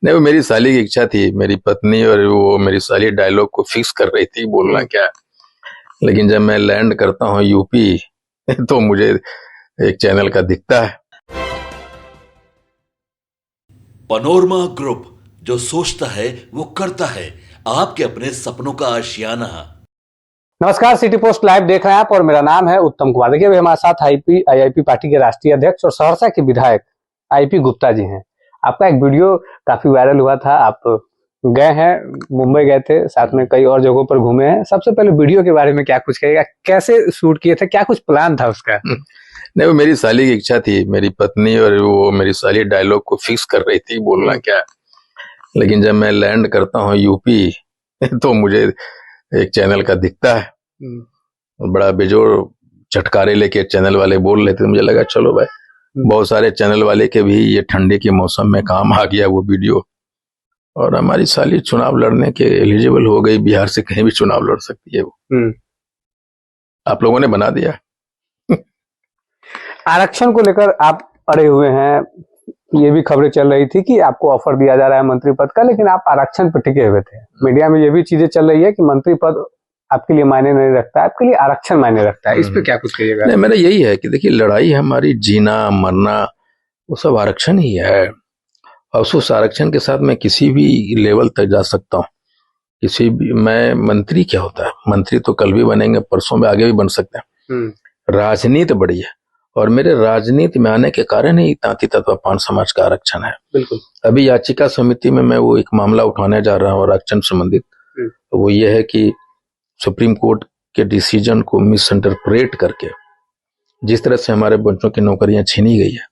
नहीं, वो मेरी साली की इच्छा थी, मेरी पत्नी और वो मेरी साली डायलॉग को फिक्स कर रही थी बोलना क्या। लेकिन जब मैं लैंड करता हूँ यूपी तो मुझे एक चैनल का दिखता है। पनोरमा ग्रुप, जो सोचता है वो करता है। आपके अपने सपनों का आशियाना। नमस्कार, सिटी पोस्ट लाइव देख रहे हैं आप और मेरा नाम है उत्तम कुमार। देखिए, हमारे साथ आईआईपी पार्टी के राष्ट्रीय अध्यक्ष और सहरसा के विधायक आईपी गुप्ता जी हैं। आपका एक वीडियो काफी वायरल हुआ था, आप गए हैं, मुंबई गए थे, साथ में कई और जगहों पर घूमे हैं। सबसे पहले वीडियो के बारे में क्या कुछ कहिएगा, कैसे शूट किए थे, क्या कुछ प्लान था उसका? नहीं, वो मेरी साली की इच्छा थी, मेरी पत्नी और वो मेरी साली डायलॉग को फिक्स कर रही थी बोलना क्या। लेकिन जब मैं लैंड करता हूँ यूपी तो मुझे एक चैनल का दिखता है, बड़ा बेजोड़ चटकारे लेके चैनल वाले बोल रहे थे। मुझे लगा चलो भाई, बहुत सारे चैनल वाले के भी ये ठंडे के मौसम में काम आ गया वो वीडियो। और हमारी साली चुनाव लड़ने के एलिजिबल हो गई, बिहार से कहीं भी चुनाव लड़ सकती है वो। आप लोगों ने बना दिया। आरक्षण को लेकर आप अड़े हुए हैं, ये भी खबरें चल रही थी कि आपको ऑफर दिया जा रहा है मंत्री पद का, लेकिन आप आरक्षण पर टिके हुए थे। मीडिया में ये भी चीजें चल रही है कि मंत्री पद आपके लिए मायने नहीं रखता है, आपके लिए आरक्षण मायने रखता है। इस पे क्या कुछ कहिएगा? नहीं, मेरा यही है कि देखिए, लड़ाई हमारी जीना मरना वो सब आरक्षण ही है। और उस आरक्षण के साथ मैं किसी भी लेवल तक जा सकता हूँ। किसी भी, मैं मंत्री क्या होता है, मंत्री तो कल भी बनेंगे, परसों में आगे भी बन सकते हैं। राजनीति बड़ी है और मेरे राजनीति में आने के कारण ही तांती तत्व पान समाज का आरक्षण है। बिल्कुल। अभी याचिका समिति में मैं वो एक मामला उठाने जा रहा हूँ आरक्षण संबंधित। तो वो ये है कि सुप्रीम कोर्ट के डिसीजन को मिस इंटरप्रेट करके जिस तरह से हमारे बच्चों की नौकरियां छीनी गई है,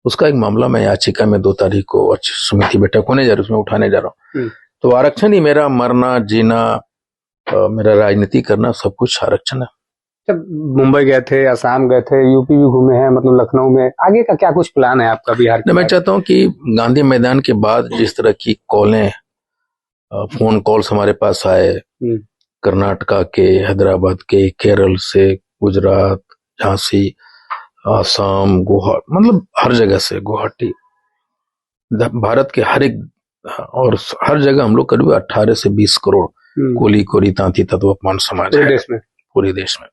उसका एक मामला मैं याचिका में 2 तारीख को समिति बैठक होने जा रही है, उसमें उठाने जा रहा हूँ। तो आरक्षण ही मेरा मरना जीना, मेरा राजनीति करना, सब कुछ आरक्षण है। जब मुंबई गए थे, असम गए थे, यूपी भी घूमे हैं, मतलब लखनऊ में, आगे का क्या कुछ प्लान है आपका बिहार के? मैं चाहता हूं कि गांधी मैदान के बाद जिस तरह की कॉलें, फोन कॉल्स हमारे पास आए, कर्नाटका के, हैदराबाद के, केरल से, गुजरात, झांसी, आसाम, गुवाहाटी, मतलब हर जगह से, गुवाहाटी, भारत के हर एक और हर जगह हम लोग करीब 18 से 20 करोड़ कोली कोरी तांती तत्वपान समाज है पूरे देश में।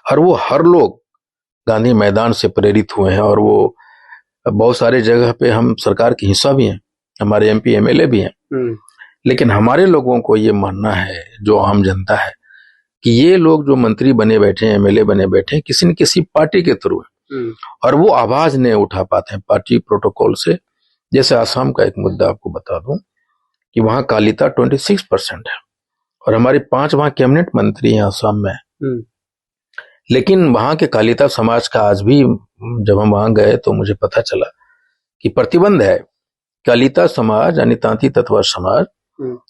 और वो हर लोग गांधी मैदान से प्रेरित हुए हैं और वो बहुत सारे जगह पे हम सरकार की हिस्सा भी हैं, हमारे एमपी एमएलए भी हैं। लेकिन हमारे लोगों को ये मानना है, जो आम जनता है, कि ये लोग जो मंत्री बने बैठे हैं, एमएलए बने बैठे हैं, किसी न किसी पार्टी के थ्रू है और वो आवाज नहीं उठा पाते हैं पार्टी प्रोटोकॉल से। जैसे आसाम का एक मुद्दा आपको बता दूं कि वहां कालिता 26% है और हमारे 5 वहां कैबिनेट मंत्री हैं आसाम में। लेकिन वहां के कालिता समाज का आज भी, जब हम वहां गए तो मुझे पता चला कि प्रतिबंध है। कालिता समाज यानी तांती तत्वा समाज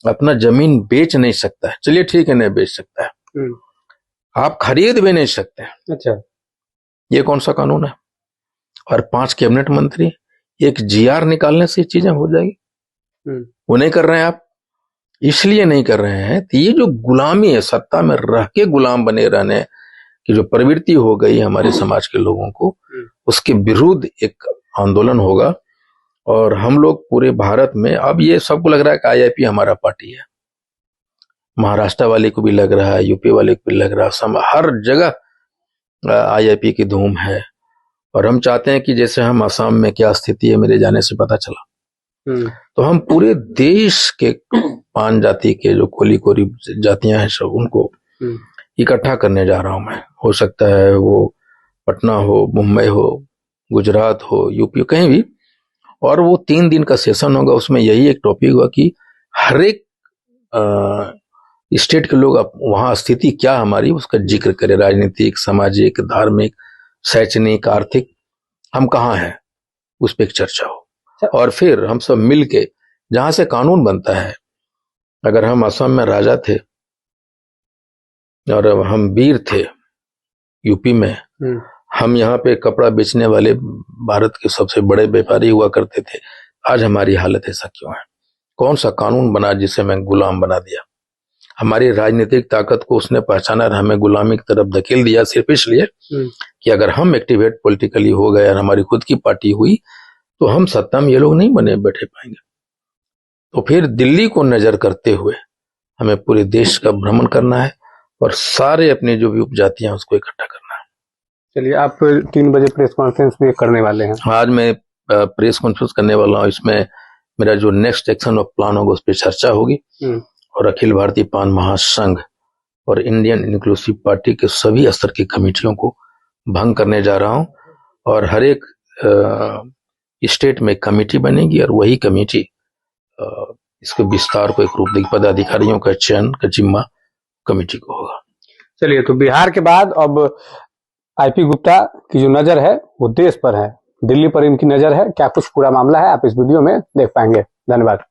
अपना जमीन बेच नहीं सकता है। चलिए ठीक है, नहीं बेच सकता है, आप खरीद भी नहीं सकते हैं। अच्छा, ये कौन सा कानून है? और 5 कैबिनेट मंत्री, एक जीआर निकालने से चीजें हो जाएगी। वो नहीं कर रहे हैं आप, इसलिए नहीं कर रहे हैं। तो ये जो गुलामी है, सत्ता में रह के गुलाम बने रहने की जो प्रवृत्ति हो गई हमारे समाज के लोगों को, उसके विरुद्ध एक आंदोलन होगा। और हम लोग पूरे भारत में, अब ये सबको लग रहा है कि आईआईपी हमारा पार्टी है, महाराष्ट्र वाले को भी लग रहा है, यूपी वाले को भी लग रहा है, हर जगह आईआईपी की धूम है। और हम चाहते हैं कि जैसे हम असम में क्या स्थिति है मेरे जाने से पता चला, तो हम पूरे देश के 5 जाति के जो कोली कोरी जातियां हैं सब, उनको इकट्ठा करने जा रहा हूं मैं। हो सकता है वो पटना हो, मुंबई हो, गुजरात हो, यूपी, कहीं भी। और वो 3 दिन का सेशन होगा, उसमें यही एक टॉपिक होगा कि हर एक स्टेट के लोग वहां स्थिति क्या हमारी, उसका जिक्र करें। राजनीतिक, सामाजिक, धार्मिक, शैक्षणिक, आर्थिक, हम कहाँ हैं, उस पर एक चर्चा हो। और फिर हम सब मिल के जहां से कानून बनता है, अगर हम असम में राजा थे और हम वीर थे यूपी में, हम यहाँ पे कपड़ा बेचने वाले भारत के सबसे बड़े व्यापारी हुआ करते थे, आज हमारी हालत ऐसा क्यों है? कौन सा कानून बना जिसे मैं गुलाम बना दिया? हमारी राजनीतिक ताकत को उसने पहचाना और हमें गुलामी की तरफ धकेल दिया, सिर्फ इसलिए कि अगर हम एक्टिवेट पॉलिटिकली हो गए और हमारी खुद की पार्टी हुई तो हम सत्ता में ये लोग नहीं बने बैठे पाएंगे। तो फिर दिल्ली को नजर करते हुए हमें पूरे देश का भ्रमण करना है और सारे अपने जो भी उपजातियां उसको इकट्ठा करना है। चलिए, आप 3 बजे प्रेस कॉन्फ्रेंस भी करने वाले हैं। आज मैं प्रेस कॉन्फ्रेंस करने वाला हूँ। इसमें मेरा जो नेक्स्ट एक्शन ऑफ प्लान होगा उस पर चर्चा होगी और अखिल भारतीय पान महासंघ और इंडियन इंक्लूसिव पार्टी के सभी स्तर की कमेटियों को भंग करने जा रहा हूं और हर एक स्टेट में कमेटी बनेगी और वही कमेटी इसके विस्तार को एक रूप देगी। पदाधिकारियों का चयन का जिम्मा कमेटी को होगा। चलिए, तो बिहार के बाद अब आईपी गुप्ता की जो नजर है वो देश पर है, दिल्ली पर इनकी नजर है। क्या कुछ पूरा मामला है आप इस वीडियो में देख पाएंगे। धन्यवाद।